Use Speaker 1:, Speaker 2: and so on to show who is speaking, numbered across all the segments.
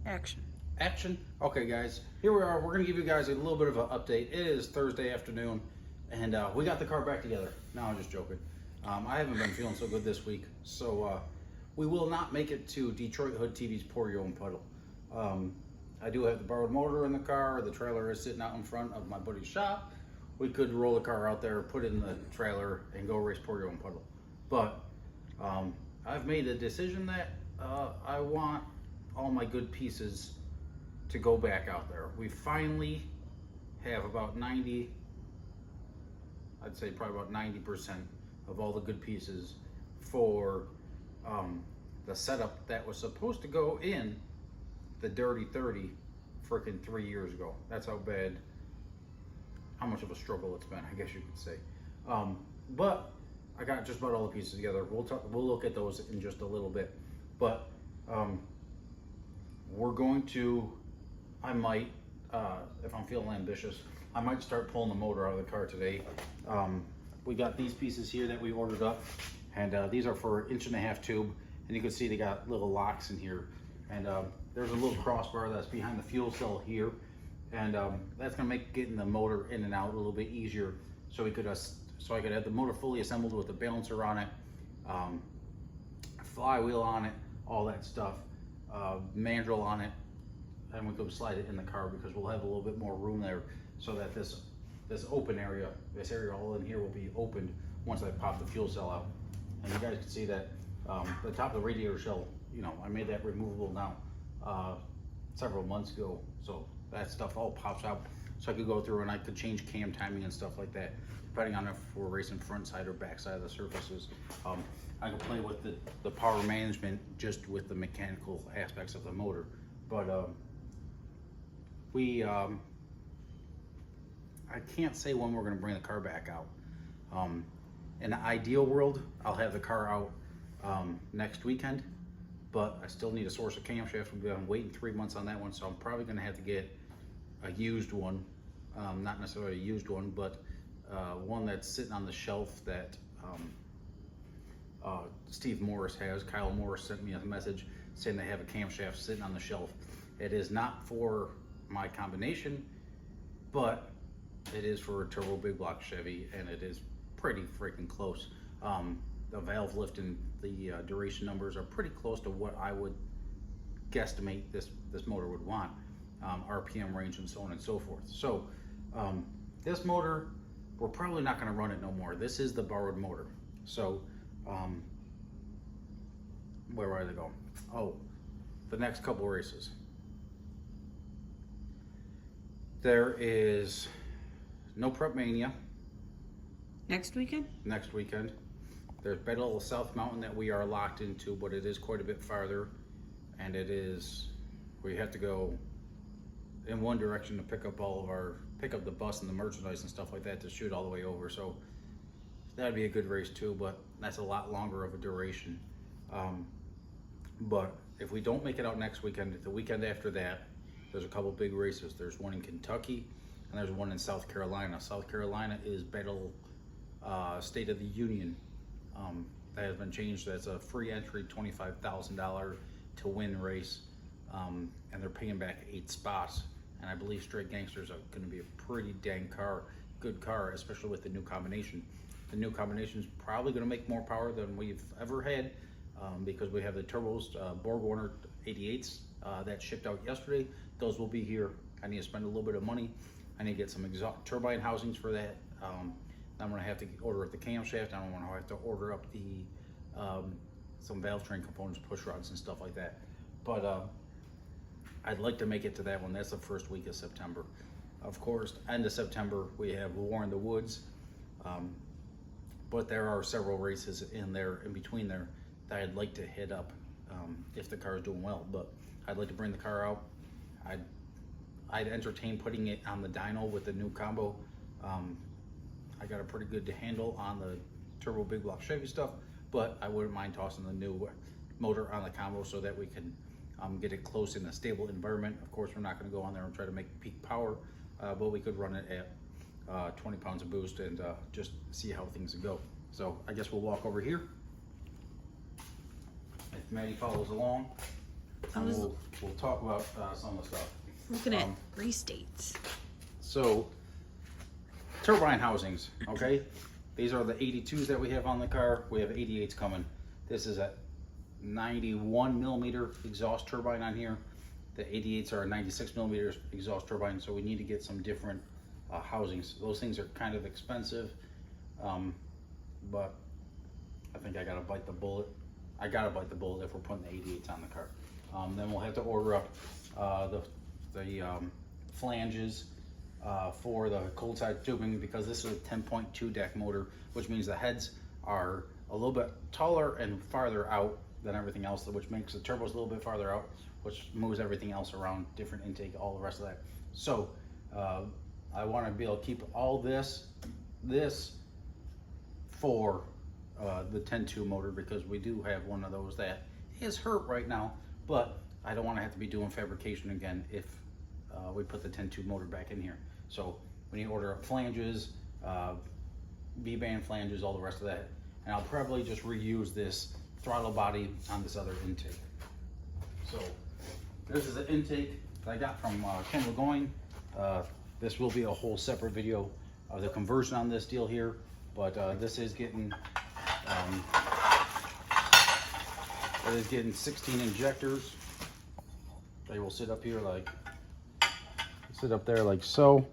Speaker 1: Action.
Speaker 2: Action. Okay, guys, here we are. We're going to give you guys a little bit of an update. It is Thursday afternoon, and we got the car back together. No, I'm just joking. I haven't been feeling so good this week, so we will not make it to Detroit Hood TV's Pour Your Own Puddle. I do have the borrowed motor in the car. The trailer is sitting out in front of my buddy's shop. We could roll the car out there, put it in the trailer, and go race Pour Your Own Puddle. But I've made a decision that I want all my good pieces to go back out there. We finally have about 90, I'd say probably about 90% of all the good pieces for the setup that was supposed to go in the Dirty 30 freaking 3 years ago. That's how bad, how much of a struggle it's been, I guess you could say. But I got just about all the pieces together. We'll look at those in just a little bit. But we're going to, I might, if I'm feeling ambitious, I might start pulling the motor out of the car today. We got these pieces here that we ordered up, and these are for 1.5-inch tube, and you can see they got little locks in here. And there's a little crossbar that's behind the fuel cell here, and that's gonna make getting the motor in and out a little bit easier. So we could, so I could have the motor fully assembled with the balancer on it, flywheel on it, all that stuff, mandrel on it, and we could slide it in the car because we'll have a little bit more room there, so that this open area, this area all in here will be opened once I pop the fuel cell out. And you guys can see that the top of the radiator shell, you know, I made that removable now several months ago, so that stuff all pops out, so I could go through and I could change cam timing and stuff like that, depending on if we're racing front side or back side of the surfaces. I could play with the power management just with the mechanical aspects of the motor. But I can't say when we're going to bring the car back out. In the ideal world, I'll have the car out next weekend, but I still need a source of camshaft. We've been waiting 3 months on that one, so I'm probably going to have to get a used one. Not necessarily a used one, but one that's sitting on the shelf that Steve Morris has. Kyle Morris sent me a message saying they have a camshaft sitting on the shelf. It is not for my combination, but it is for a turbo big block Chevy, and it is pretty freaking close. The valve lift and the duration numbers are pretty close to what I would guesstimate this motor would want, RPM range and so on and so forth. So this motor, we're probably not going to run it no more. This is the borrowed motor. So where are they going? Oh, the next couple races. There is no Prep Mania.
Speaker 1: Next weekend?
Speaker 2: Next weekend. There's Battle of South Mountain that we are locked into, but it is quite a bit farther, and it is, we have to go in one direction to pick up pick up the bus and the merchandise and stuff like that to shoot all the way over. So that'd be a good race too, but that's a lot longer of a duration. But if we don't make it out next weekend, the weekend after that, there's a couple big races. There's one in Kentucky, and there's one in South Carolina. South Carolina is Battle State of the Union. That has been changed. That's a free entry, $25,000 to win race, and they're paying back 8 spots. And I believe Straight Gangsters are going to be a pretty dang good car, especially with the new combination. The new combination is probably going to make more power than we've ever had, because we have the turbos, BorgWarner 88s that shipped out yesterday. Those will be here. I need to spend a little bit of money. I need to get some exhaust turbine housings for that. I'm going to have to order up the camshaft. I'm going to have to order up the some valve train components, push rods and stuff like that. But I'd like to make it to that one. That's the first week of September. Of course, end of September, we have War in the Woods. But there are several races in between there that I'd like to hit up if the car is doing well. But I'd like to bring the car out. I'd entertain putting it on the dyno with the new combo. I got a pretty good handle on the turbo big block Chevy stuff, but I wouldn't mind tossing the new motor on the combo so that we can get it close in a stable environment. Of course, we're not going to go on there and try to make peak power, but we could run it at 20 pounds of boost and just see how things go. So I guess we'll walk over here. If Maddie follows along, and we'll talk about some of the stuff.
Speaker 1: Looking at race dates.
Speaker 2: So, turbine housings, okay? These are the 82s that we have on the car. We have 88s coming. This is a 91 millimeter exhaust turbine on here. The 88s are a 96 millimeter exhaust turbine, so we need to get some different housings. Those things are kind of expensive, but I think I gotta bite the bullet. I gotta bite the bullet if we're putting the 88s on the car. Then we'll have to order up the flanges for the cold side tubing, because this is a 10.2 deck motor, which means the heads are a little bit taller and farther out than everything else, which makes the turbos a little bit farther out, which moves everything else around, different intake, all the rest of that. So I want to be able to keep all this for the 10.2 motor, because we do have one of those that is hurt right now, but I don't want to have to be doing fabrication again if we put the 10.2 motor back in here. So we need to order up flanges, V-band flanges, all the rest of that. And I'll probably just reuse this throttle body on this other intake. So this is the intake that I got from Ken Legoyne. This will be a whole separate video of the conversion on this deal here, but this is getting 16 injectors. They will sit up here there like so.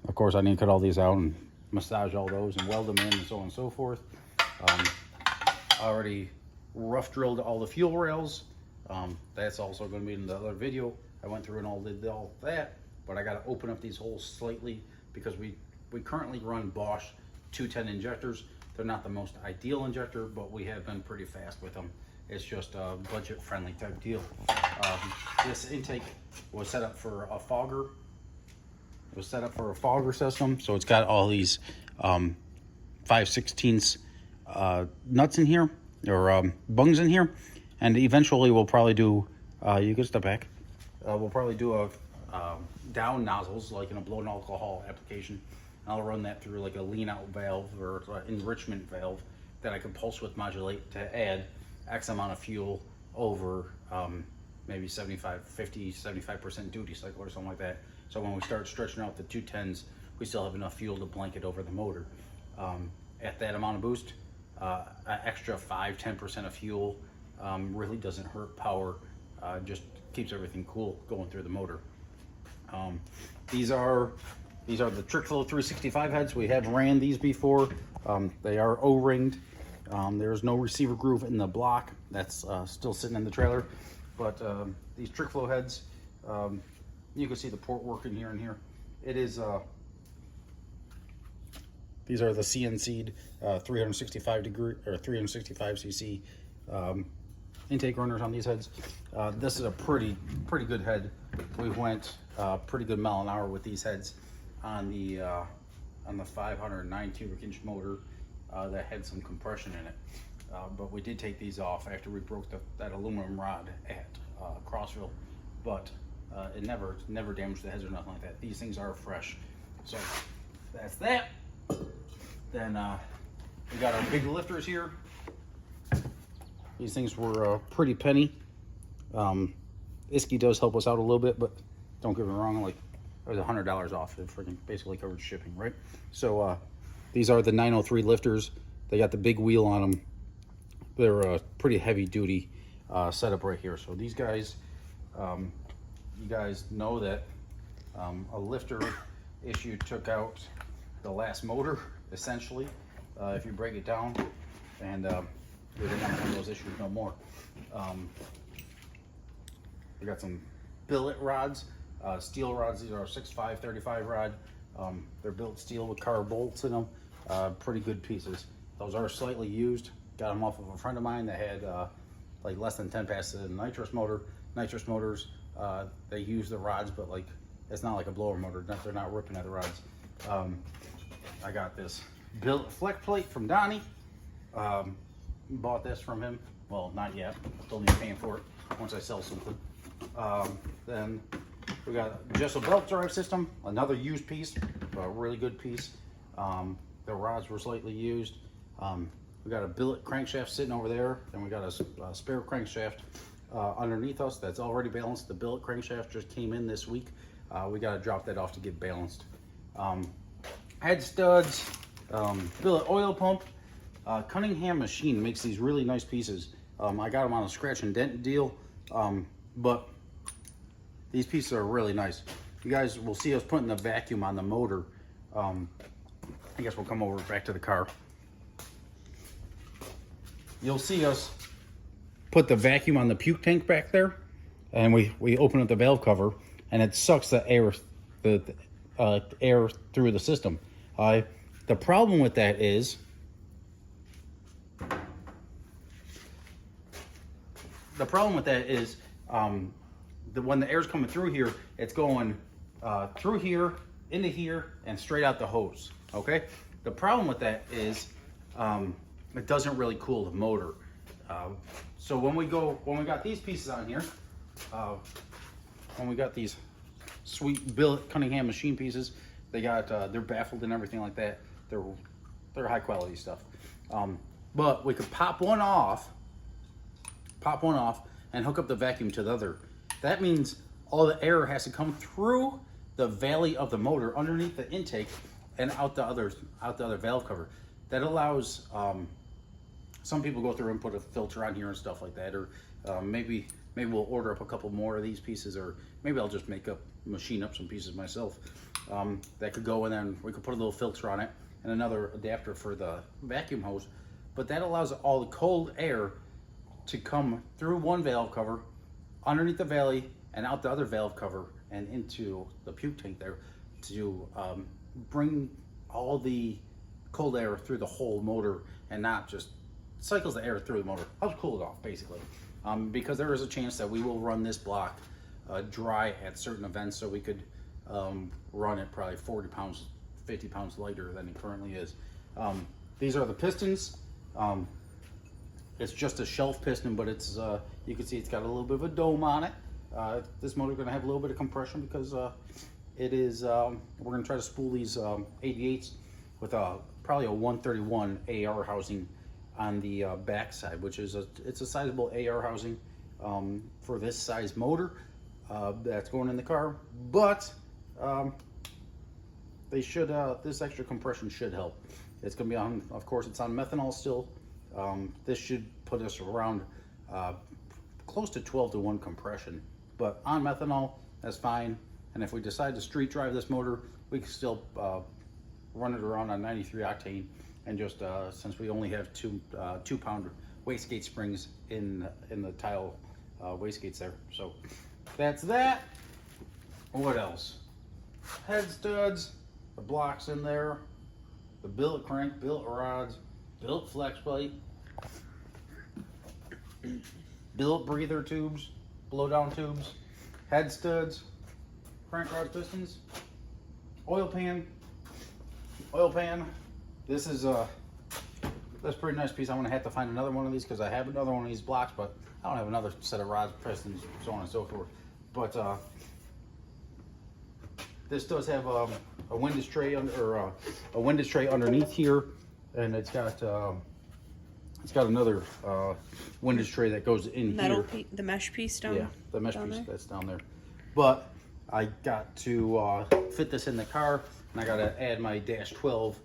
Speaker 2: Of course, I need to cut all these out and massage all those and weld them in and so on and so forth. I already rough drilled all the fuel rails. That's also going to be in the other video. I went through and did all that, but I got to open up these holes slightly because we currently run Bosch 210 injectors. They're not the most ideal injector, but we have been pretty fast with them. It's just a budget friendly type deal. This intake was set up for a fogger. It was set up for a fogger system, so it's got all these 5/16 nuts in here, or bungs in here, and eventually we'll probably do, you can step back, we'll probably do a down nozzles, like in a blown alcohol application. I'll run that through like a lean out valve or enrichment valve that I can pulse width modulate to add X amount of fuel over maybe 75% duty cycle or something like that. So when we start stretching out the 210s, we still have enough fuel to blanket over the motor. At that amount of boost, an extra 5-10% of fuel really doesn't hurt power, just keeps everything cool going through the motor. These are the Trickflow 365 heads. We have ran these before. They are O-ringed. There's no receiver groove in the block. That's still sitting in the trailer. But these Trickflow heads, you can see the port working here and here. It is, these are the CNC'd 365 cc intake runners on these heads. This is a pretty good head. We went pretty good mile an hour with these heads on the 509 cubic inch motor that had some compression in it. But we did take these off after we broke that aluminum rod at Crossville. But it never damaged the heads or nothing like that. These things are fresh. So that's that. Then we got our big lifters here. These things were pretty penny. Isky does help us out a little bit, but don't get me wrong, like it was $100 off. It freaking basically covered shipping, right? So these are the 903 lifters. They got the big wheel on them. They're a pretty heavy duty setup right here. So these guys, you guys know that a lifter issue took out the last motor, essentially, if you break it down, and we didn't have those issues no more. We got some billet rods, steel rods. These are 6.5 35 rod. They're built steel with car bolts in them. Pretty good pieces. Those are slightly used. Got them off of a friend of mine that had like less than 10 passes in a nitrous motor. Nitrous motors, they use the rods, but like it's not like a blower motor. They're not ripping at the rods. I got this billet flex plate from Donnie. Bought this from him. Well, not yet. Still need paying for it once I sell something. Then we got just a belt drive system, another used piece, a really good piece. The rods were slightly used. We got a billet crankshaft sitting over there, and we got a spare crankshaft underneath us that's already balanced. The billet crankshaft just came in this week. We got to drop that off to get balanced. Head studs, billet oil pump. Cunningham Machine makes these really nice pieces. I got them on a scratch and dent deal, but these pieces are really nice. You guys will see us putting the vacuum on the motor. I guess we'll come over back to the car. You'll see us put the vacuum on the puke tank back there, and we open up the valve cover, and it sucks the air through the system. The problem with that is when the air's coming through here, it's going through here, into here, and straight out the hose. Okay. The problem with that is it doesn't really cool the motor. So when we got these pieces on here, when we got these sweet billet Cunningham Machine pieces, they're baffled and everything like that. They're high quality stuff. But we could pop one off and hook up the vacuum to the other. That means all the air has to come through the valley of the motor underneath the intake and out the other valve cover. That allows some people go through and put a filter on here and stuff like that, or maybe we'll order up a couple more of these pieces, or maybe I'll just machine up some pieces myself that could go, and then we could put a little filter on it and another adapter for the vacuum hose. But that allows all the cold air to come through one valve cover, underneath the valley, and out the other valve cover and into the puke tank there to bring all the cold air through the whole motor and not just cycles the air through the motor. Helps cool it off, basically. Because there is a chance that we will run this block dry at certain events, so we could run it probably 40 pounds, 50 pounds lighter than it currently is. These are the pistons. It's just a shelf piston, but it's you can see it's got a little bit of a dome on it. This motor is going to have a little bit of compression because it is. We're going to try to spool these 88s with probably a 131 AR housing on the back side, which is it's a sizable AR housing for this size motor that's going in the car. But they should this extra compression should help. It's going to be on, of course, it's on methanol still. This should put us around close to 12 to 1 compression, but on methanol, that's fine. And if we decide to street drive this motor, we can still run it around on 93 octane, and just since we only have two pound wastegate springs in the tile wastegates there. So that's that. What else? Head studs, the blocks in there, the billet crank, billet rods, billet flex plate, billet breather tubes, blow down tubes, head studs, crank rod pistons, oil pan. This is that's a pretty nice piece. I'm gonna have to find another one of these because I have another one of these blocks, but I don't have another set of rods, pistons, so on and so forth. But this does have a windage tray underneath here, and it's got another windage tray that goes in here.
Speaker 1: The mesh piece down.
Speaker 2: Yeah, the mesh piece
Speaker 1: there?
Speaker 2: that's down there. But I got to fit this in the car, and I got to add my dash 12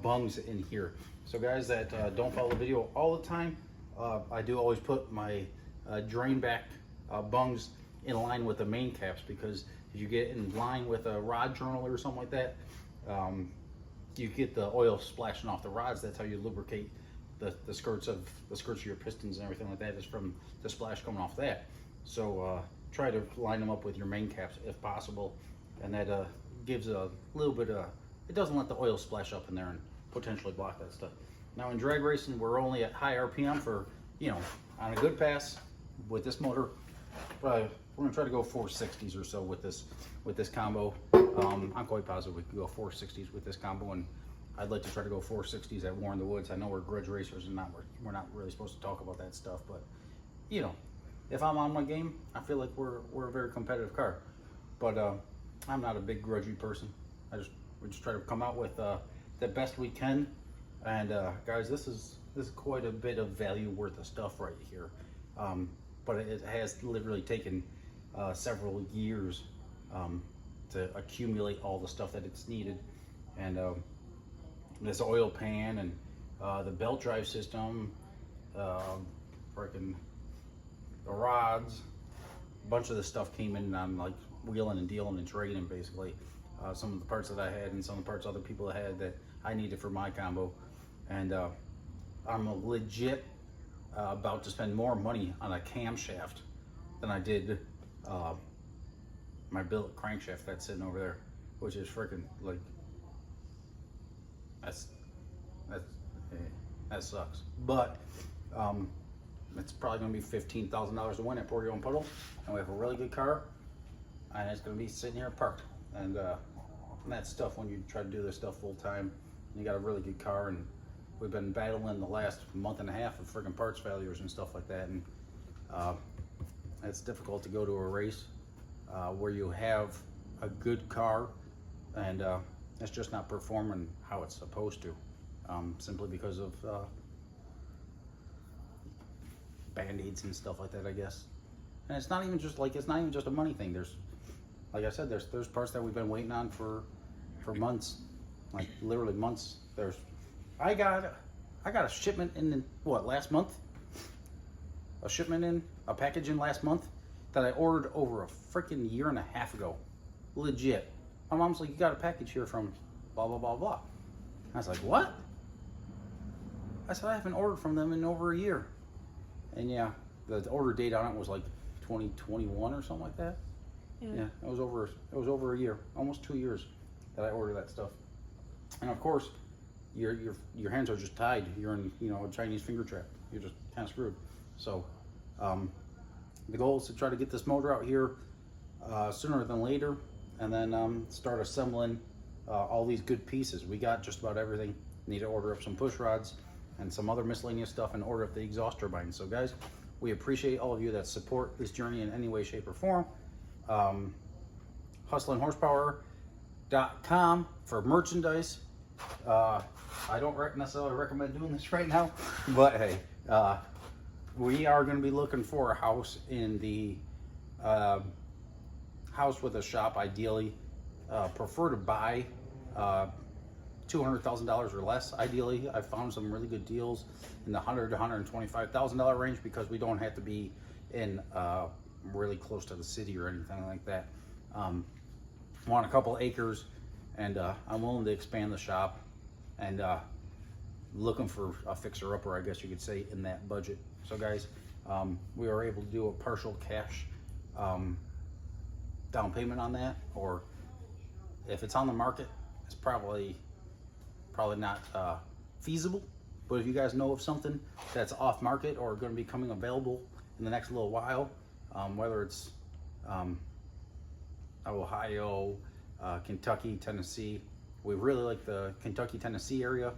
Speaker 2: bungs in here. So guys that don't follow the video all the time, I do always put my drain back bungs in line with the main caps, because if you get in line with a rod journal or something like that, you get the oil splashing off the rods. That's how you lubricate the skirts of your pistons and everything like that, is from the splash coming off that. So try to line them up with your main caps if possible, and that gives a little bit of, it doesn't let the oil splash up in there and potentially block that stuff. Now in drag racing, we're only at high RPM for, on a good pass with this motor. We're gonna try to go 460s or so with this combo. I'm quite positive we can go 460s with this combo, and I'd like to try to go 460s at War in the Woods. I know we're grudge racers and we're not really supposed to talk about that stuff, but if I'm on my game, I feel like we're a very competitive car. But I'm not a big grudgy person. We just try to come out with the best we can. And guys, this is quite a bit of value worth of stuff right here. but it has literally taken several years to accumulate all the stuff that it's needed. And this oil pan and the belt drive system, freaking the rods, a bunch of this stuff came in on like wheeling and dealing and trading basically. Some of the parts that I had and some of the parts other people had that I needed for my combo. And I'm legit about to spend more money on a camshaft than I did my billet crankshaft that's sitting over there, which is freaking like, that sucks. But it's probably gonna be $15,000 to win at Pour Your Own Puddle, and we have a really good car, and it's gonna be sitting here parked. And that's tough when you try to do this stuff full time. You got a really good car, and we've been battling the last month and a half of freaking parts failures and stuff like that. And it's difficult to go to a race where you have a good car and it's just not performing how it's supposed to, simply because of band-aids and stuff like that, I guess. And it's not even just a money thing. There's, like I said, there's parts that we've been waiting on for months, like literally months. I got a shipment in last month? A package in last month that I ordered over a freaking year and a half ago. Legit. My mom's like, you got a package here from blah, blah, blah, blah. I was like, what? I said, I haven't ordered from them in over a year. And yeah, the order date on it was like 2021 or something like that. Yeah, it was over a year, almost 2 years that I ordered that stuff. And of course, your hands are just tied. You're in, a Chinese finger trap. You're just kind of screwed. So the goal is to try to get this motor out here sooner than later, and then start assembling all these good pieces. We got just about everything. Need to order up some push rods and some other miscellaneous stuff and order up the exhaust turbine. So guys, we appreciate all of you that support this journey in any way, shape, or form. HustlinHorsepower.com for merchandise. I don't necessarily recommend doing this right now, but hey, we are going to be looking for a house in the house with a shop, ideally. Prefer to buy $200,000 or less. Ideally, I found some really good deals in the $100,000 to $125,000 range, because we don't have to be in really close to the city or anything like that. Want a couple acres, and I'm willing to expand the shop, and looking for a fixer-upper, I guess you could say, in that budget. So guys, we are able to do a partial cash down payment on that, or if it's on the market, it's probably not feasible. But if you guys know of something that's off market or going to be coming available in the next little while, whether it's Ohio, Kentucky, Tennessee, we really like the Kentucky, Tennessee area.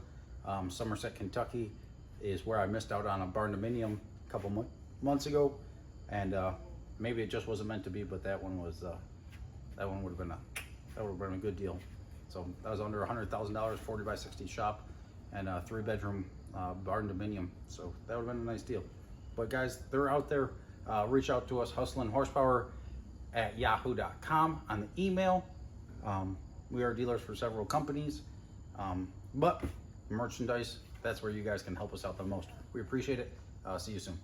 Speaker 2: Somerset, Kentucky is where I missed out on a barn dominium a couple months ago, and maybe it just wasn't meant to be. But that one would have been a good deal. So that was under $100,000, 40 by 60 shop, and a 3-bedroom barn dominium. So that would have been a nice deal. But guys, they're out there. Reach out to us, hustlinhorsepower@yahoo.com on the email. We are dealers for several companies, but merchandise, that's where you guys can help us out the most. We appreciate it. See you soon.